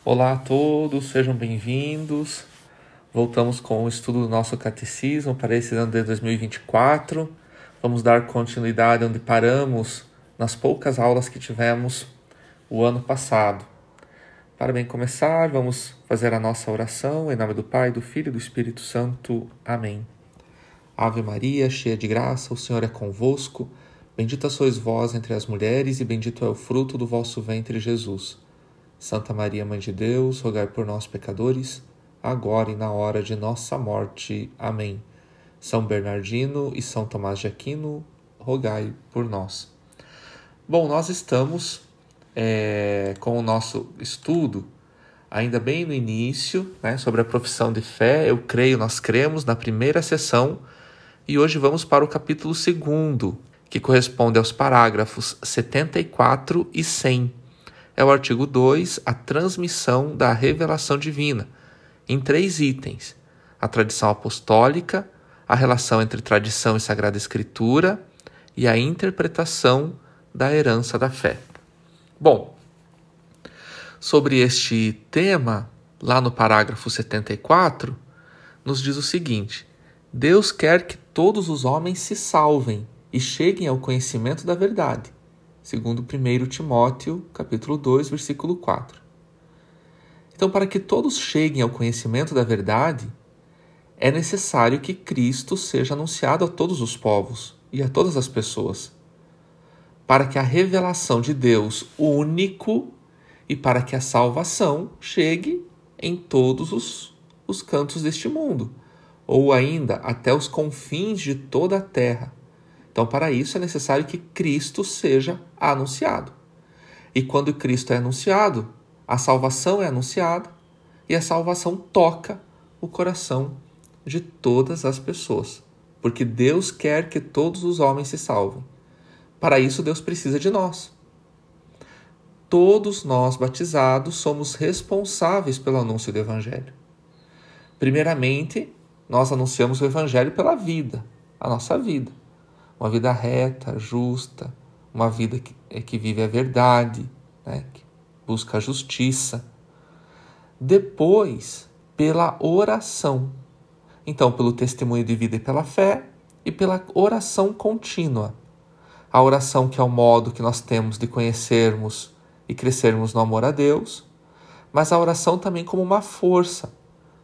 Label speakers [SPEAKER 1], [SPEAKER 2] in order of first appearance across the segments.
[SPEAKER 1] Olá a todos, sejam bem-vindos. Voltamos com o estudo do nosso catecismo para esse ano de 2024. Vamos dar continuidade onde paramos nas poucas aulas que tivemos o ano passado. Para bem começar, vamos fazer a nossa oração em nome do Pai, do Filho e do Espírito Santo. Amém. Ave Maria, cheia de graça, o Senhor é convosco. Bendita sois vós entre as mulheres e bendito é o fruto do vosso ventre, Jesus. Santa Maria, Mãe de Deus, rogai por nós, pecadores, agora e na hora de nossa morte. Amém. São Bernardino e São Tomás de Aquino, rogai por nós. Bom, nós estamos com o nosso estudo, ainda bem no início, sobre a profissão de fé. Eu creio, nós cremos, na primeira sessão, e hoje vamos para o capítulo 2º, que corresponde aos parágrafos 74 e 100. É o artigo 2, a transmissão da revelação divina, em 3 itens: a tradição apostólica, a relação entre tradição e Sagrada Escritura e a interpretação da herança da fé. Bom, sobre este tema, lá no parágrafo 74, nos diz o seguinte: Deus quer que todos os homens se salvem e cheguem ao conhecimento da verdade. Segundo 1 Timóteo, capítulo 2, versículo 4. Então, para que todos cheguem ao conhecimento da verdade, é necessário que Cristo seja anunciado a todos os povos e a todas as pessoas, para que a revelação de Deus único e para que a salvação chegue em todos os cantos deste mundo, ou ainda até os confins de toda a terra. Então, para isso é necessário que Cristo seja anunciado. E quando Cristo é anunciado, a salvação é anunciada e a salvação toca o coração de todas as pessoas. Porque Deus quer que todos os homens se salvem. Para isso, Deus precisa de nós. Todos nós, batizados, somos responsáveis pelo anúncio do Evangelho. Primeiramente, nós anunciamos o Evangelho pela vida, a nossa vida. Uma vida reta, justa, uma vida que vive a verdade, que busca a justiça. Depois, pela oração. Então, pelo testemunho de vida e pela fé, e pela oração contínua. A oração que é o modo que nós temos de conhecermos e crescermos no amor a Deus, mas a oração também como uma força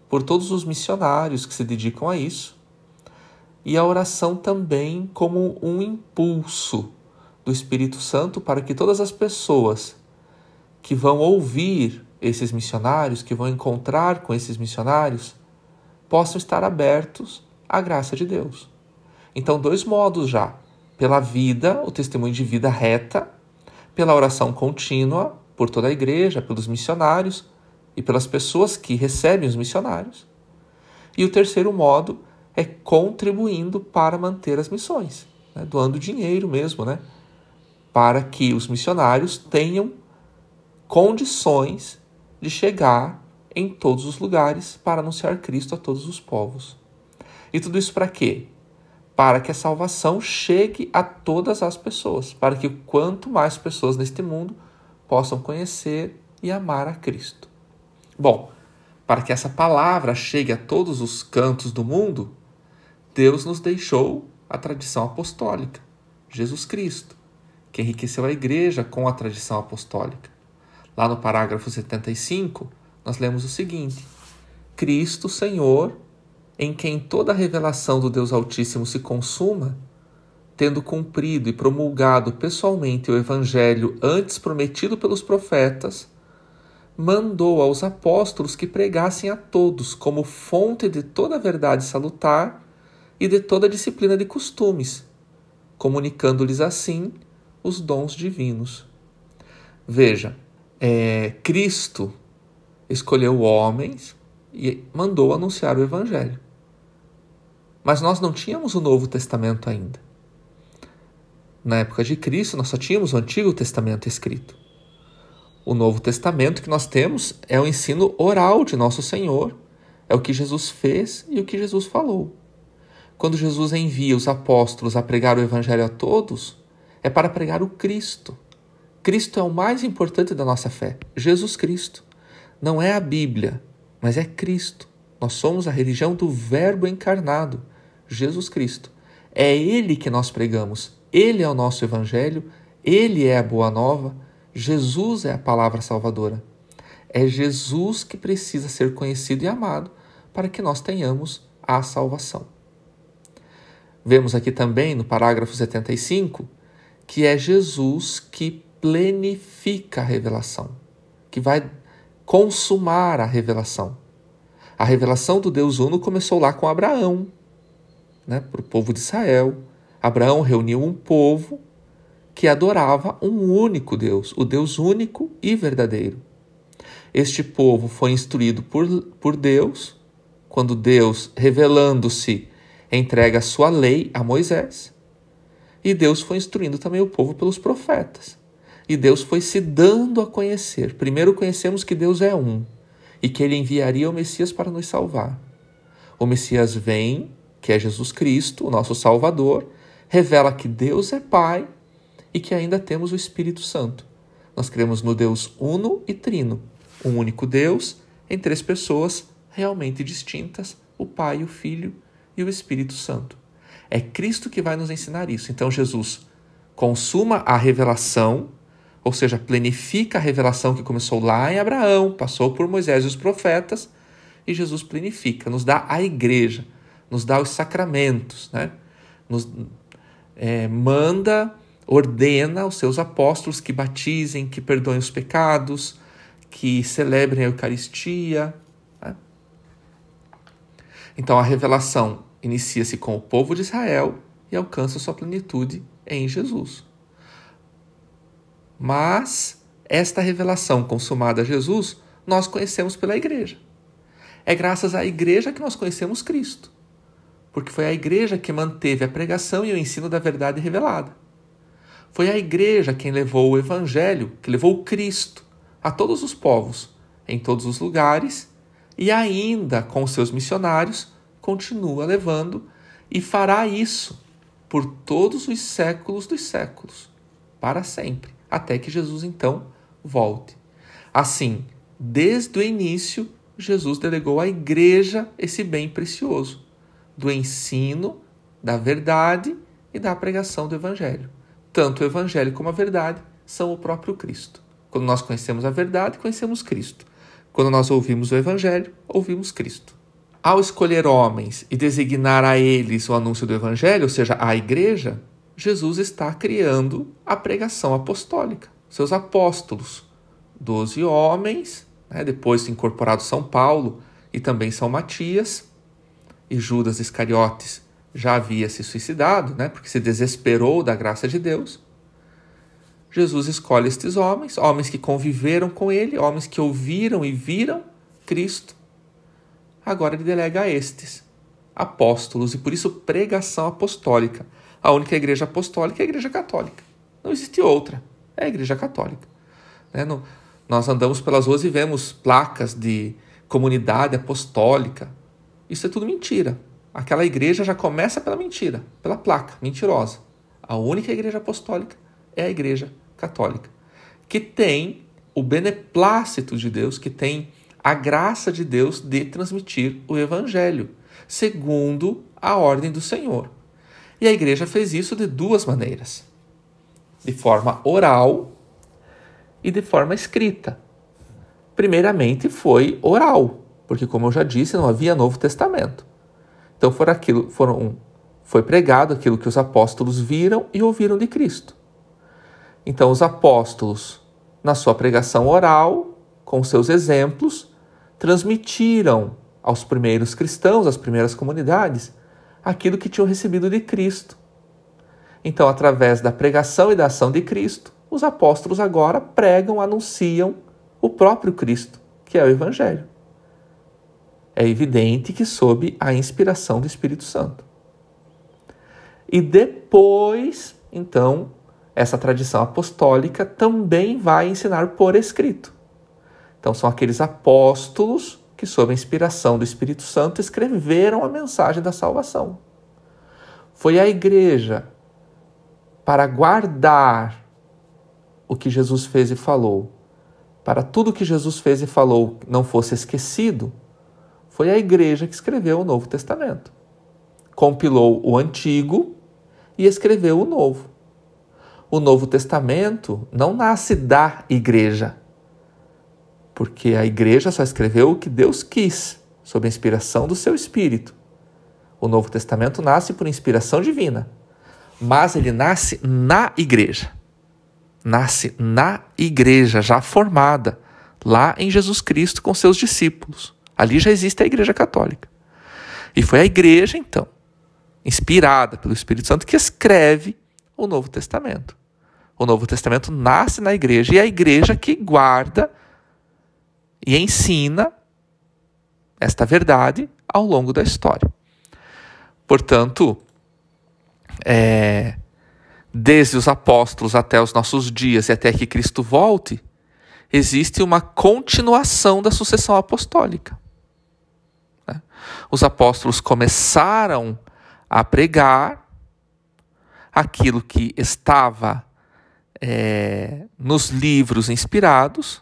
[SPEAKER 1] por todos os missionários que se dedicam a isso, e a oração também como um impulso do Espírito Santo para que todas as pessoas que vão ouvir esses missionários, que vão encontrar com esses missionários, possam estar abertos à graça de Deus. Então, 2 modos já: pela vida, o testemunho de vida reta, pela oração contínua por toda a igreja, pelos missionários e pelas pessoas que recebem os missionários. E o terceiro modo é contribuindo para manter as missões, doando dinheiro mesmo, para que os missionários tenham condições de chegar em todos os lugares para anunciar Cristo a todos os povos. E tudo isso para quê? Para que a salvação chegue a todas as pessoas, para que quanto mais pessoas neste mundo possam conhecer e amar a Cristo. Bom, para que essa palavra chegue a todos os cantos do mundo, Deus nos deixou a tradição apostólica, Jesus Cristo, que enriqueceu a igreja com a tradição apostólica. Lá no parágrafo 75, nós lemos o seguinte: Cristo, Senhor, em quem toda a revelação do Deus Altíssimo se consuma, tendo cumprido e promulgado pessoalmente o Evangelho antes prometido pelos profetas, mandou aos apóstolos que pregassem a todos como fonte de toda a verdade salutar e de toda a disciplina de costumes, comunicando-lhes assim os dons divinos. Veja, Cristo escolheu homens e mandou anunciar o Evangelho. Mas nós não tínhamos o Novo Testamento ainda. Na época de Cristo, nós só tínhamos o Antigo Testamento escrito. O Novo Testamento que nós temos é o ensino oral de nosso Senhor, é o que Jesus fez e o que Jesus falou. Quando Jesus envia os apóstolos a pregar o Evangelho a todos, é para pregar o Cristo. Cristo é o mais importante da nossa fé, Jesus Cristo. não é a Bíblia, mas é Cristo. Nós somos a religião do Verbo encarnado, Jesus Cristo. É Ele que nós pregamos. Ele é o nosso Evangelho, Ele é a Boa Nova, Jesus é a palavra salvadora. É Jesus que precisa ser conhecido e amado para que nós tenhamos a salvação. Vemos aqui também no parágrafo 75 que é Jesus que plenifica a revelação, que vai consumar a revelação. A revelação do Deus Uno começou lá com Abraão, para o povo de Israel. Abraão reuniu um povo que adorava um único Deus, o Deus único e verdadeiro. Este povo foi instruído por Deus, quando Deus, revelando-se, entrega a sua lei a Moisés. E Deus foi instruindo também o povo pelos profetas. E Deus foi se dando a conhecer. Primeiro conhecemos que Deus é um e que Ele enviaria o Messias para nos salvar. O Messias vem, que é Jesus Cristo, o nosso Salvador, revela que Deus é Pai e que ainda temos o Espírito Santo. Nós cremos no Deus uno e trino, um único Deus em três pessoas realmente distintas, o Pai, o Filho e o Espírito Santo. É Cristo que vai nos ensinar isso. Então Jesus consuma a revelação, ou seja, plenifica a revelação que começou lá em Abraão, passou por Moisés e os profetas, e Jesus plenifica, nos dá a igreja, nos dá os sacramentos, nos manda, ordena os seus apóstolos que batizem, que perdoem os pecados, que celebrem a Eucaristia. Então a revelação inicia-se com o povo de Israel e alcança sua plenitude em Jesus. Mas esta revelação consumada a Jesus, nós conhecemos pela igreja. É graças à igreja que nós conhecemos Cristo, porque foi a igreja que manteve a pregação e o ensino da verdade revelada. Foi a igreja quem levou o Evangelho, que levou Cristo a todos os povos, em todos os lugares, e ainda com seus missionários continua levando e fará isso por todos os séculos dos séculos, para sempre, até que Jesus então volte. Assim, desde o início, Jesus delegou à igreja esse bem precioso do ensino, da verdade e da pregação do Evangelho. Tanto o Evangelho como a verdade são o próprio Cristo. Quando nós conhecemos a verdade, conhecemos Cristo. Quando nós ouvimos o Evangelho, ouvimos Cristo. Ao escolher homens e designar a eles o anúncio do Evangelho, ou seja, a igreja, Jesus está criando a pregação apostólica, seus apóstolos, 12 homens, depois incorporado São Paulo e também São Matias, e Judas Iscariotes já havia se suicidado, porque se desesperou da graça de Deus. Jesus escolhe estes homens, homens que conviveram com ele, homens que ouviram e viram Cristo. Agora ele delega a estes apóstolos, e por isso pregação apostólica. A única igreja apostólica é a igreja católica. Não existe outra, é a igreja católica. Nós andamos pelas ruas e vemos placas de comunidade apostólica. Isso é tudo mentira. Aquela igreja já começa pela mentira, pela placa mentirosa. A única igreja apostólica é a igreja católica, que tem o beneplácito de Deus, que tem a graça de Deus de transmitir o Evangelho, segundo a ordem do Senhor. E a igreja fez isso de duas maneiras: de forma oral e de forma escrita. Primeiramente foi oral, porque, como eu já disse, não havia Novo Testamento. Então foi pregado aquilo que os apóstolos viram e ouviram de Cristo. Então os apóstolos, na sua pregação oral, com seus exemplos, transmitiram aos primeiros cristãos, às primeiras comunidades, aquilo que tinham recebido de Cristo. Então, através da pregação e da ação de Cristo, os apóstolos agora pregam, anunciam o próprio Cristo, que é o Evangelho. É evidente que sob a inspiração do Espírito Santo. E depois, então, essa tradição apostólica também vai ensinar por escrito. Então, são aqueles apóstolos que, sob a inspiração do Espírito Santo, escreveram a mensagem da salvação. Foi a igreja, para guardar o que Jesus fez e falou, para tudo que Jesus fez e falou não fosse esquecido, foi a igreja que escreveu o Novo Testamento. Compilou o Antigo e escreveu o Novo. O Novo Testamento não nasce da igreja, porque a igreja só escreveu o que Deus quis, sob a inspiração do seu Espírito. O Novo Testamento nasce por inspiração divina, mas ele nasce na igreja. Nasce na igreja já formada, lá em Jesus Cristo com seus discípulos. Ali já existe a Igreja Católica. E foi a igreja, então, inspirada pelo Espírito Santo, que escreve o Novo Testamento. O Novo Testamento nasce na igreja e é a igreja que guarda e ensina esta verdade ao longo da história. Portanto, desde os apóstolos até os nossos dias e até que Cristo volte, existe uma continuação da sucessão apostólica. Os apóstolos começaram a pregar aquilo que estava nos livros inspirados,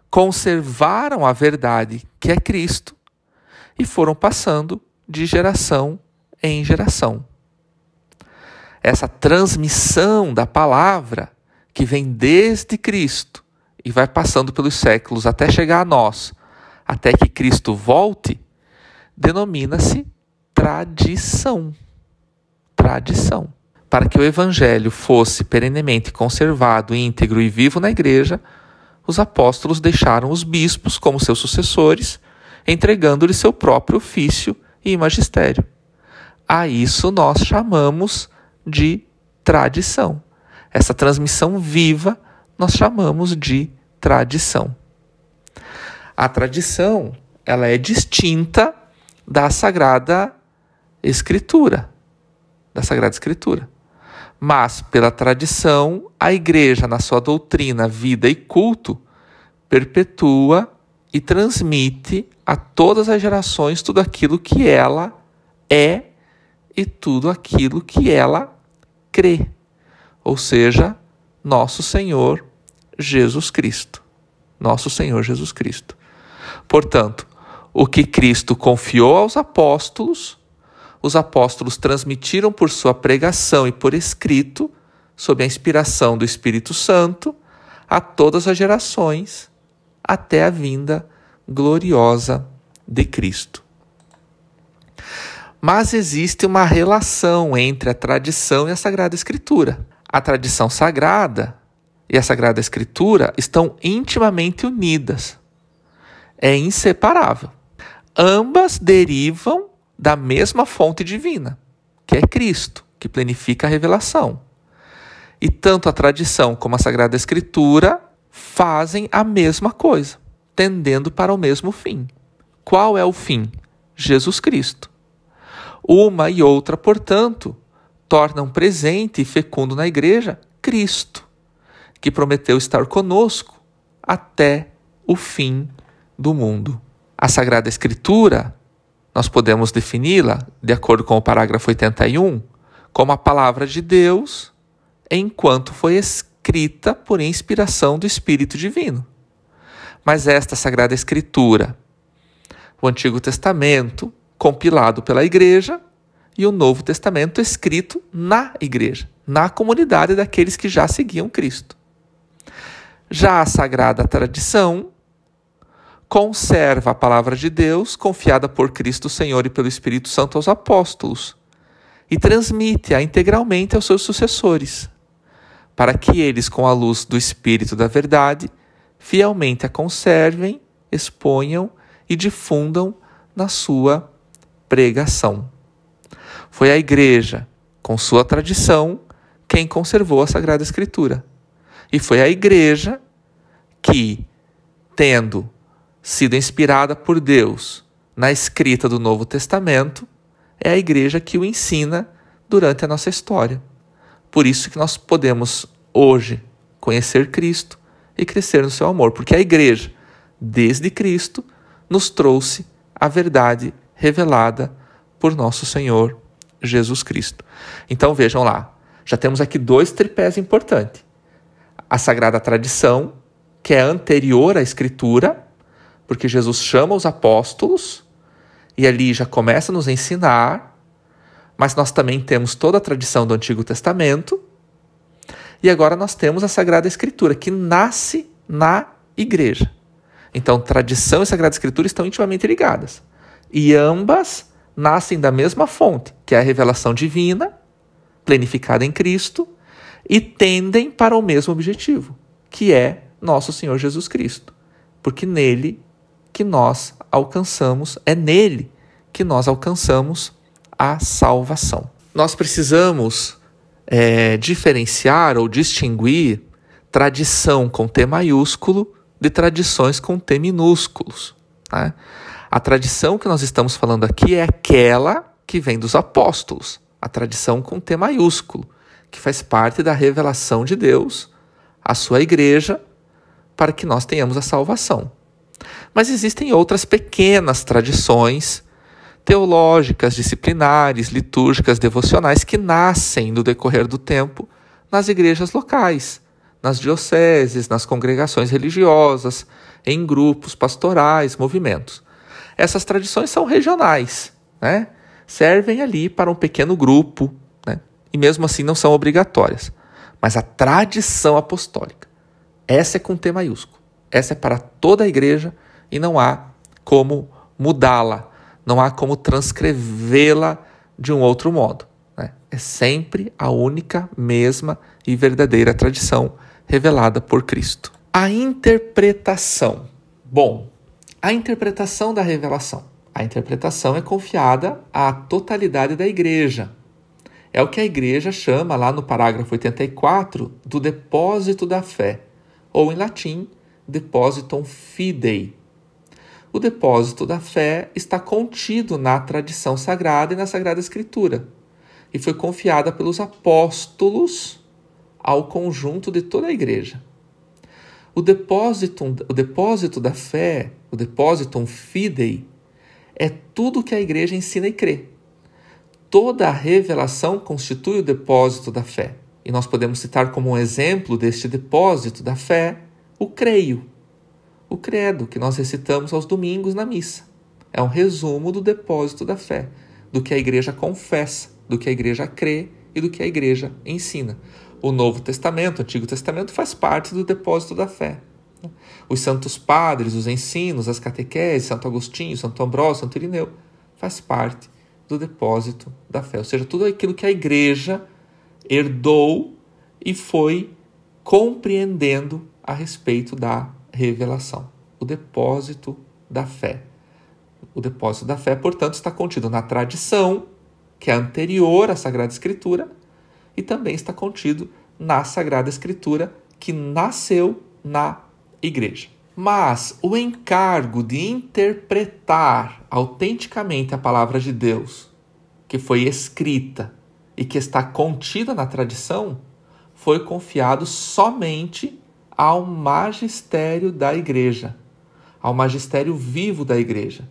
[SPEAKER 1] conservaram a verdade que é Cristo e foram passando de geração em geração. Essa transmissão da palavra que vem desde Cristo e vai passando pelos séculos até chegar a nós, até que Cristo volte, denomina-se tradição. Tradição. Para que o evangelho fosse perenemente conservado, íntegro e vivo na igreja, os apóstolos deixaram os bispos como seus sucessores, entregando-lhes seu próprio ofício e magistério. A isso nós chamamos de tradição. Essa transmissão viva nós chamamos de tradição. A tradição, ela é distinta da Sagrada Escritura. Mas, pela tradição, a igreja, na sua doutrina, vida e culto, perpetua e transmite a todas as gerações tudo aquilo que ela é e tudo aquilo que ela crê, ou seja, nosso Senhor Jesus Cristo. Nosso Senhor Jesus Cristo. Portanto, o que Cristo confiou aos apóstolos, os apóstolos transmitiram por sua pregação e por escrito, sob a inspiração do Espírito Santo, a todas as gerações, até a vinda gloriosa de Cristo. Mas existe uma relação entre a tradição e a Sagrada Escritura. A tradição sagrada e a Sagrada Escritura estão intimamente unidas. É inseparável. Ambas derivam da mesma fonte divina, que é Cristo, que planifica a revelação. E tanto a tradição como a Sagrada Escritura fazem a mesma coisa, tendendo para o mesmo fim. Qual é o fim? Jesus Cristo. Uma e outra, portanto, tornam presente e fecundo na igreja Cristo, que prometeu estar conosco até o fim do mundo. A Sagrada Escritura, nós podemos defini-la, de acordo com o parágrafo 81, como a palavra de Deus, enquanto foi escrita por inspiração do Espírito Divino. Mas esta Sagrada Escritura, o Antigo Testamento, compilado pela igreja, e o Novo Testamento escrito na igreja, na comunidade daqueles que já seguiam Cristo. Já a Sagrada Tradição conserva a palavra de Deus, confiada por Cristo Senhor e pelo Espírito Santo aos apóstolos, e transmite-a integralmente aos seus sucessores, para que eles, com a luz do Espírito da verdade, fielmente a conservem, exponham e difundam na sua pregação. Foi a igreja, com sua tradição, quem conservou a Sagrada Escritura. E foi a igreja que, tendo sido inspirada por Deus na escrita do Novo Testamento, é a igreja que o ensina durante a nossa história. Por isso que nós podemos hoje conhecer Cristo e crescer no seu amor, porque a igreja, desde Cristo, nos trouxe a verdade revelada por nosso Senhor Jesus Cristo. Então vejam lá, já temos aqui dois tripés importantes. A Sagrada Tradição, que que é anterior à Escritura, porque Jesus chama os apóstolos e ali já começa a nos ensinar, mas nós também temos toda a tradição do Antigo Testamento, e agora nós temos a Sagrada Escritura, que nasce na igreja. Então, tradição e Sagrada Escritura estão intimamente ligadas. E ambas nascem da mesma fonte, que é a revelação divina, plenificada em Cristo, e tendem para o mesmo objetivo, que é nosso Senhor Jesus Cristo. Porque nele que nós alcançamos, é nele que nós alcançamos a salvação. Nós precisamos diferenciar ou distinguir tradição com T maiúsculo de tradições com T minúsculos. Né? A tradição que nós estamos falando aqui é aquela que vem dos apóstolos, a tradição com T maiúsculo, que faz parte da revelação de Deus à sua igreja para que nós tenhamos a salvação. Mas existem outras pequenas tradições teológicas, disciplinares, litúrgicas, devocionais que nascem no decorrer do tempo nas igrejas locais, nas dioceses, nas congregações religiosas, em grupos pastorais, movimentos. Essas tradições são regionais, né? Servem ali para um pequeno grupo, né? E mesmo assim não são obrigatórias. Mas a tradição apostólica, essa é com T maiúsculo. Essa é para toda a igreja e não há como mudá-la, não há como transcrevê-la de um outro modo. Né? É sempre a única, mesma e verdadeira tradição revelada por Cristo. A interpretação. Bom, a interpretação da revelação. A interpretação é confiada à totalidade da igreja. É o que a igreja chama, lá no parágrafo 84, do depósito da fé, ou em latim, depositum fidei. O depósito da fé está contido na tradição sagrada e na Sagrada Escritura, e foi confiada pelos apóstolos ao conjunto de toda a igreja. O depósito da fé, o depositum fidei, é tudo que a igreja ensina e crê. Toda a revelação constitui o depósito da fé. E nós podemos citar como um exemplo deste depósito da fé o creio, o credo que nós recitamos aos domingos na missa. É um resumo do depósito da fé, do que a igreja confessa, do que a igreja crê e do que a igreja ensina. O Novo Testamento, o Antigo Testamento, faz parte do depósito da fé. Os santos padres, os ensinos, as catequeses, Santo Agostinho, Santo Ambrósio, Santo Irineu, faz parte do depósito da fé. Ou seja, tudo aquilo que a igreja herdou e foi compreendendo a respeito da revelação. O depósito da fé. O depósito da fé, portanto, está contido na tradição, que é anterior à Sagrada Escritura, e também está contido na Sagrada Escritura, que nasceu na igreja. Mas o encargo de interpretar autenticamente a palavra de Deus, que foi escrita e que está contida na tradição, foi confiado somente ao magistério da igreja, ao magistério vivo da igreja,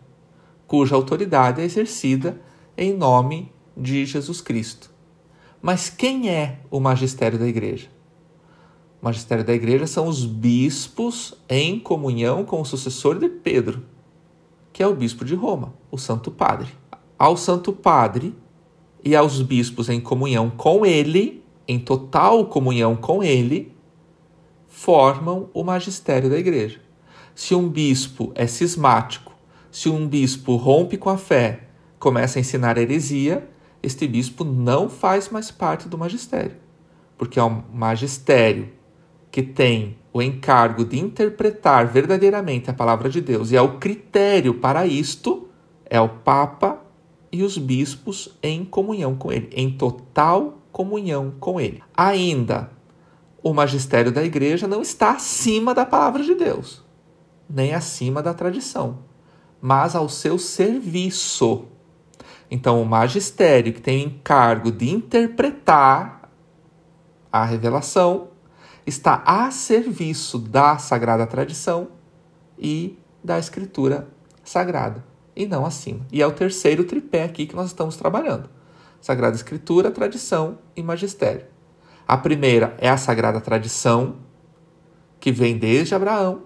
[SPEAKER 1] cuja autoridade é exercida em nome de Jesus Cristo. Mas quem é o magistério da igreja? O magistério da igreja são os bispos em comunhão com o sucessor de Pedro, que é o bispo de Roma, o Santo Padre. Ao Santo Padre e aos bispos em comunhão com ele, em total comunhão com ele, formam o magistério da igreja. Se um bispo é cismático, se um bispo rompe com a fé, começa a ensinar heresia, este bispo não faz mais parte do magistério, porque é um magistério que tem o encargo de interpretar verdadeiramente a palavra de Deus, e é o critério para isto, é o Papa e os bispos em comunhão com ele, em total comunhão com ele. Ainda, o magistério da igreja não está acima da palavra de Deus, nem acima da tradição, mas ao seu serviço. Então, o magistério que tem o encargo de interpretar a revelação está a serviço da sagrada tradição e da escritura sagrada, e não acima. E é o terceiro tripé aqui que nós estamos trabalhando. Sagrada Escritura, tradição e magistério. A primeira é a sagrada tradição, que vem desde Abraão,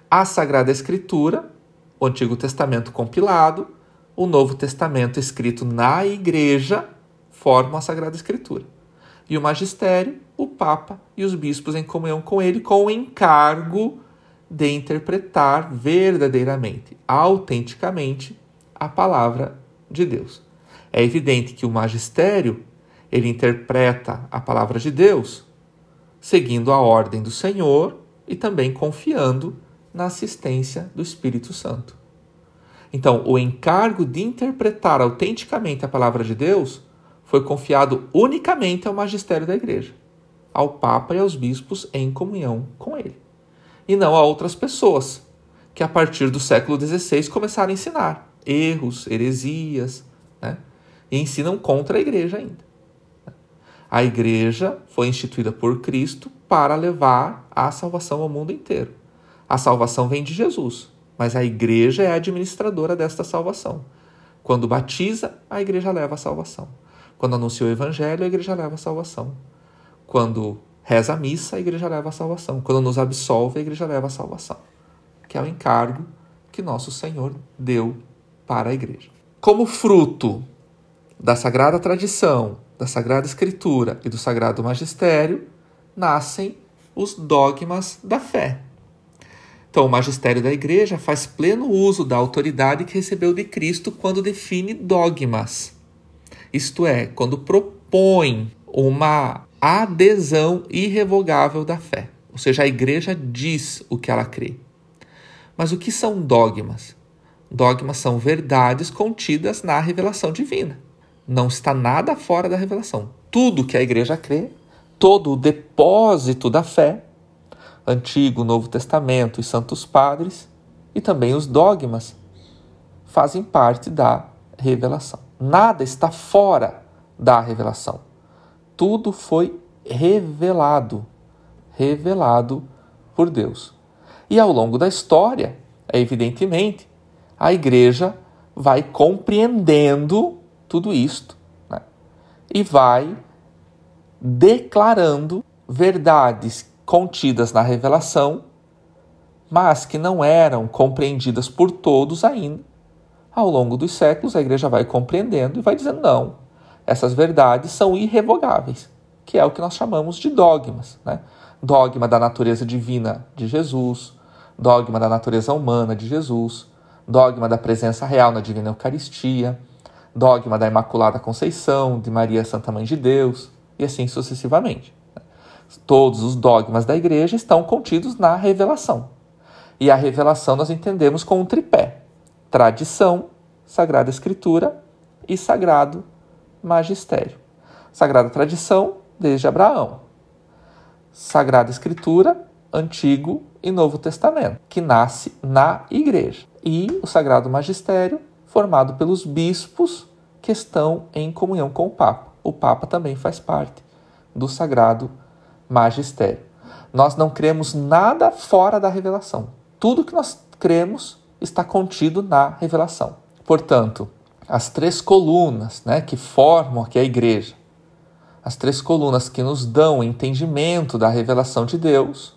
[SPEAKER 1] a Sagrada Escritura, o Antigo Testamento compilado, o Novo Testamento escrito na Igreja, formam a Sagrada Escritura. E o magistério, o Papa e os bispos em comunhão com ele, com o encargo de interpretar verdadeiramente, autenticamente, a palavra de Deus. É evidente que o magistério, ele interpreta a palavra de Deus seguindo a ordem do Senhor e também confiando na assistência do Espírito Santo. Então, o encargo de interpretar autenticamente a palavra de Deus foi confiado unicamente ao magistério da Igreja, ao Papa e aos bispos em comunhão com ele, e não a outras pessoas, que a partir do século XVI começaram a ensinar erros, heresias, né? E ensinam contra a Igreja ainda. A Igreja foi instituída por Cristo para levar a salvação ao mundo inteiro. A salvação vem de Jesus, mas a Igreja é a administradora desta salvação. Quando batiza, a Igreja leva a salvação. Quando anuncia o Evangelho, a Igreja leva a salvação. Quando reza a missa, a Igreja leva a salvação. Quando nos absolve, a Igreja leva a salvação. Que é o encargo que nosso Senhor deu para a Igreja. Como fruto da Sagrada Tradição, da Sagrada Escritura e do Sagrado Magistério, nascem os dogmas da fé. Então, o magistério da Igreja faz pleno uso da autoridade que recebeu de Cristo quando define dogmas. Isto é, quando propõe uma adesão irrevogável da fé. Ou seja, a Igreja diz o que ela crê. Mas o que são dogmas? Dogmas são verdades contidas na revelação divina. Não está nada fora da revelação. Tudo que a Igreja crê, todo o depósito da fé, Antigo, Novo Testamento e Santos Padres, e também os dogmas, fazem parte da revelação. Nada está fora da revelação. Tudo foi revelado por Deus. E ao longo da história, evidentemente, a Igreja vai compreendendo tudo isto, né? E vai declarando verdades contidas na revelação, mas que não eram compreendidas por todos ainda. Ao longo dos séculos, a Igreja vai compreendendo e vai dizendo, não, essas verdades são irrevogáveis, que é o que nós chamamos de dogmas, né? Dogma da natureza divina de Jesus, dogma da natureza humana de Jesus, dogma da presença real na Divina Eucaristia, dogma da Imaculada Conceição, de Maria Santa Mãe de Deus, e assim sucessivamente. Todos os dogmas da Igreja estão contidos na revelação. E a revelação nós entendemos como um tripé: tradição, Sagrada Escritura e Sagrado Magistério. Sagrada Tradição, desde Abraão. Sagrada Escritura, Antigo e Novo Testamento, que nasce na Igreja. E o Sagrado Magistério, formado pelos bispos que estão em comunhão com o Papa. O Papa também faz parte do Sagrado Magistério. Nós não cremos nada fora da revelação. Tudo que nós cremos está contido na revelação. Portanto, as três colunas, né, que formam aqui a Igreja, as três colunas que nos dão o entendimento da revelação de Deus,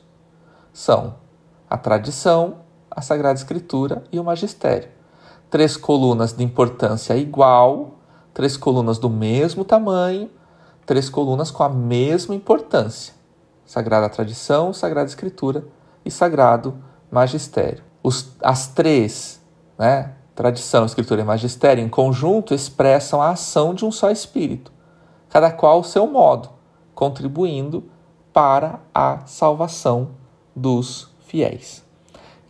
[SPEAKER 1] são a tradição, a Sagrada Escritura e o Magistério. Três colunas de importância igual, três colunas do mesmo tamanho, três colunas com a mesma importância: Sagrada Tradição, Sagrada Escritura e Sagrado Magistério. As três, né, Tradição, Escritura e Magistério, em conjunto expressam a ação de um só Espírito, cada qual ao seu modo, contribuindo para a salvação dos fiéis.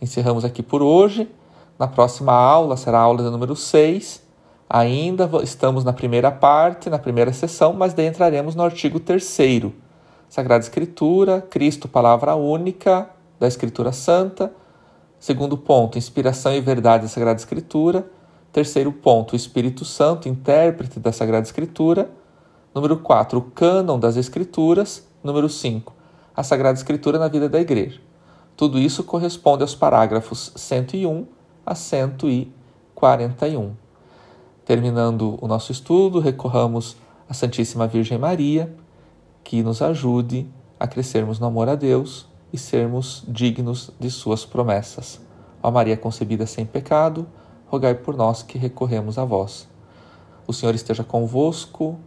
[SPEAKER 1] Encerramos aqui por hoje. Na próxima aula, será a aula de número 6. Ainda estamos na primeira parte, na primeira sessão, mas daí entraremos no artigo 3º. Sagrada Escritura, Cristo, palavra única da Escritura Santa. Segundo ponto, inspiração e verdade da Sagrada Escritura. Terceiro ponto, o Espírito Santo, intérprete da Sagrada Escritura. Número 4, o cânon das Escrituras. Número 5, a Sagrada Escritura na vida da Igreja. Tudo isso corresponde aos parágrafos 101 a 141. Terminando o nosso estudo, recorramos à Santíssima Virgem Maria, que nos ajude a crescermos no amor a Deus e sermos dignos de suas promessas. Ó Maria concebida sem pecado, rogai por nós que recorremos a vós. O Senhor esteja convosco,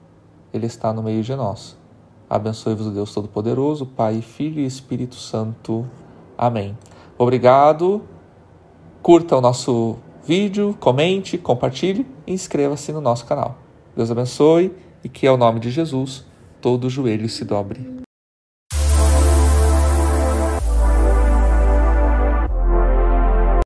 [SPEAKER 1] Ele está no meio de nós. Abençoe-vos o Deus Todo-Poderoso, Pai, Filho e Espírito Santo. Amém. Obrigado. Curta o nosso vídeo, comente, compartilhe e inscreva-se no nosso canal. Deus abençoe e que ao nome de Jesus todo joelho se dobre.